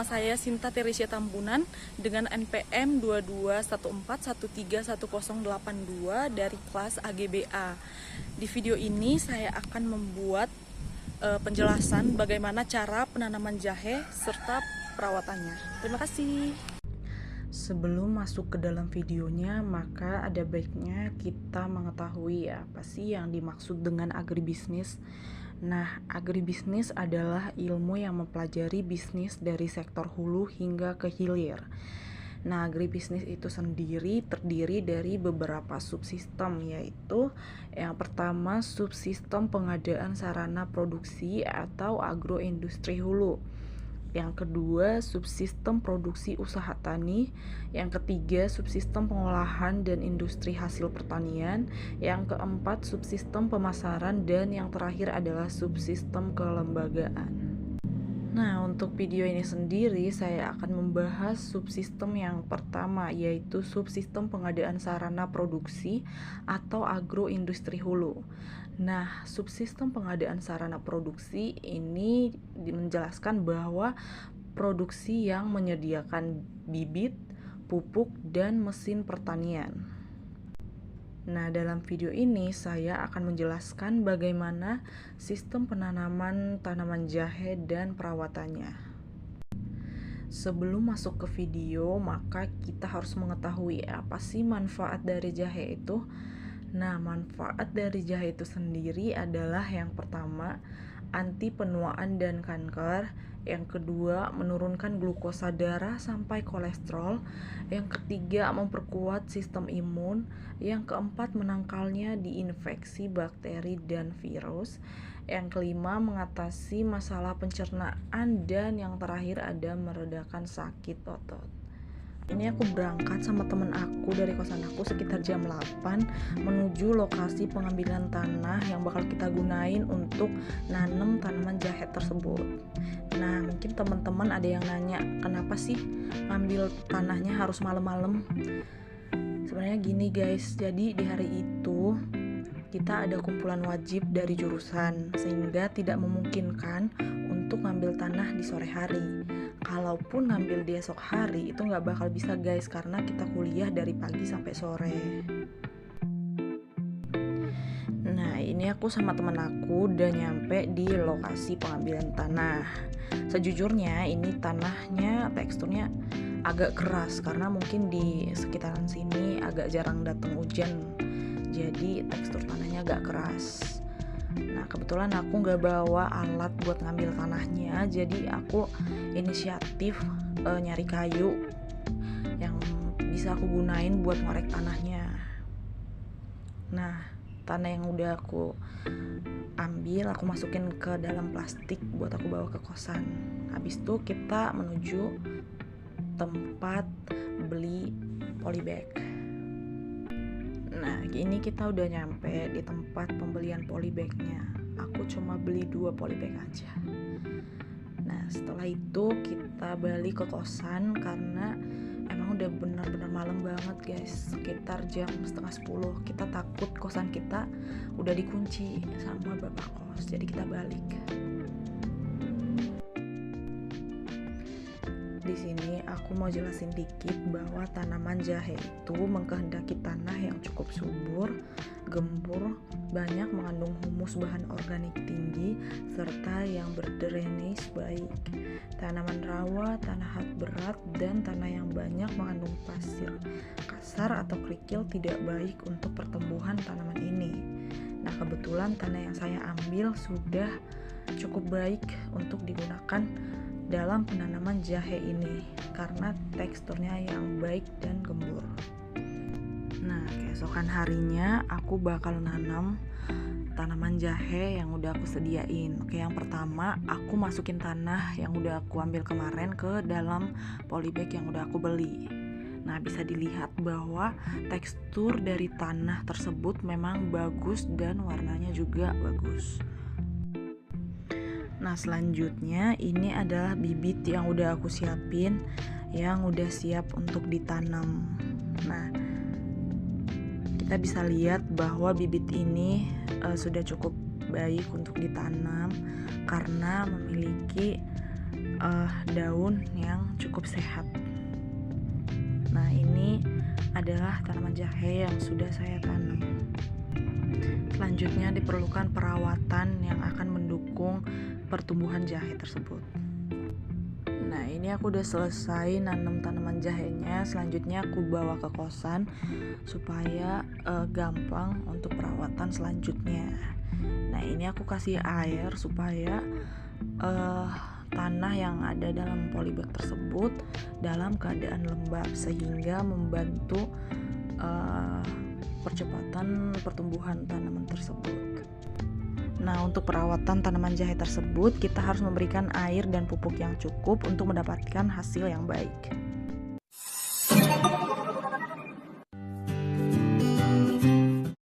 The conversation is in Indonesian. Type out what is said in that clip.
saya Sinta Teresia Tambunan dengan NPM 2214131082 dari kelas AGBA. Di video ini saya akan membuat penjelasan bagaimana cara penanaman jahe serta perawatannya. Terima kasih. Sebelum masuk ke dalam videonya, maka ada baiknya kita mengetahui apa sih yang dimaksud dengan agribisnis. Nah, agribisnis adalah ilmu yang mempelajari bisnis dari sektor hulu hingga ke hilir. Nah, agribisnis itu sendiri terdiri dari beberapa subsistem, yaitu yang pertama subsistem pengadaan sarana produksi atau agroindustri hulu. Yang kedua, subsistem produksi usaha tani. Yang ketiga, subsistem pengolahan dan industri hasil pertanian. Yang keempat, subsistem pemasaran. Dan yang terakhir adalah subsistem kelembagaan. Nah, untuk video ini sendiri saya akan membahas subsistem yang pertama, yaitu subsistem pengadaan sarana produksi atau agroindustri hulu. Nah, subsistem pengadaan sarana produksi ini menjelaskan bahwa produksi yang menyediakan bibit, pupuk, dan mesin pertanian. Nah, dalam video ini saya akan menjelaskan bagaimana sistem penanaman tanaman jahe dan perawatannya. Sebelum masuk ke video, maka kita harus mengetahui apa sih manfaat dari jahe itu. Nah, manfaat dari jahe itu sendiri adalah yang pertama, anti penuaan dan kanker. Yang kedua, menurunkan glukosa darah sampai kolesterol. Yang ketiga, memperkuat sistem imun. Yang keempat, menangkalnya di infeksi bakteri dan virus. Yang kelima, mengatasi masalah pencernaan. Dan yang terakhir ada meredakan sakit otot. Ini aku berangkat sama temen aku dari kosan aku sekitar jam 8 menuju lokasi pengambilan tanah yang bakal kita gunain untuk nanam tanaman jahe tersebut. Nah, mungkin teman-teman ada yang nanya, kenapa sih ngambil tanahnya harus malam-malam? Sebenarnya gini guys, jadi di hari itu kita ada kumpulan wajib dari jurusan sehingga tidak memungkinkan untuk ngambil tanah di sore hari. Kalaupun ngambil di esok hari itu nggak bakal bisa guys, karena kita kuliah dari pagi sampai sore. Nah, ini aku sama teman aku udah nyampe di lokasi pengambilan tanah. Sejujurnya ini tanahnya teksturnya agak keras karena mungkin di sekitaran sini agak jarang datang hujan. Jadi tekstur tanahnya agak keras. Nah, kebetulan aku nggak bawa alat buat ngambil tanahnya, jadi aku inisiatif nyari kayu yang bisa aku gunain buat ngorek tanahnya. Nah, tanah yang udah aku ambil, aku masukin ke dalam plastik buat aku bawa ke kosan. Habis itu kita menuju tempat beli polybag. Nah, ini kita udah nyampe di tempat pembelian polybagnya. Aku cuma beli 2 polybag aja. Nah, setelah itu kita balik ke kosan karena emang udah benar-benar malam banget guys. Sekitar jam 9:30. Kita takut kosan kita udah dikunci sama bapak kos. Jadi kita balik. Di sini aku mau jelasin dikit bahwa tanaman jahe itu mengkehendaki tanah yang cukup subur, gembur, banyak mengandung humus bahan organik tinggi, serta yang berdrainase baik. Tanaman rawa, tanah berat, dan tanah yang banyak mengandung pasir kasar atau kerikil tidak baik untuk pertumbuhan tanaman ini. Nah, kebetulan tanah yang saya ambil sudah cukup baik untuk digunakan dalam penanaman jahe ini karena teksturnya yang baik dan gembur. Nah, keesokan harinya aku bakal nanam tanaman jahe yang udah aku sediain. Oke, yang pertama aku masukin tanah yang udah aku ambil kemarin ke dalam polybag yang udah aku beli. Nah, bisa dilihat bahwa tekstur dari tanah tersebut memang bagus dan warnanya juga bagus. Nah, selanjutnya ini adalah bibit yang udah aku siapin, yang udah siap untuk ditanam. Nah, kita bisa lihat bahwa bibit ini sudah cukup baik untuk ditanam karena memiliki daun yang cukup sehat. Nah, ini adalah tanaman jahe yang sudah saya tanam. Selanjutnya diperlukan perawatan yang akan mendukung pertumbuhan jahe tersebut. Nah, ini aku udah selesai nanam tanaman jahenya. Selanjutnya aku bawa ke kosan supaya gampang untuk perawatan selanjutnya. Nah, ini aku kasih air supaya tanah yang ada dalam polybag tersebut dalam keadaan lembab, sehingga membantu percepatan pertumbuhan tanaman tersebut. Nah, untuk perawatan tanaman jahe tersebut, kita harus memberikan air dan pupuk yang cukup untuk mendapatkan hasil yang baik.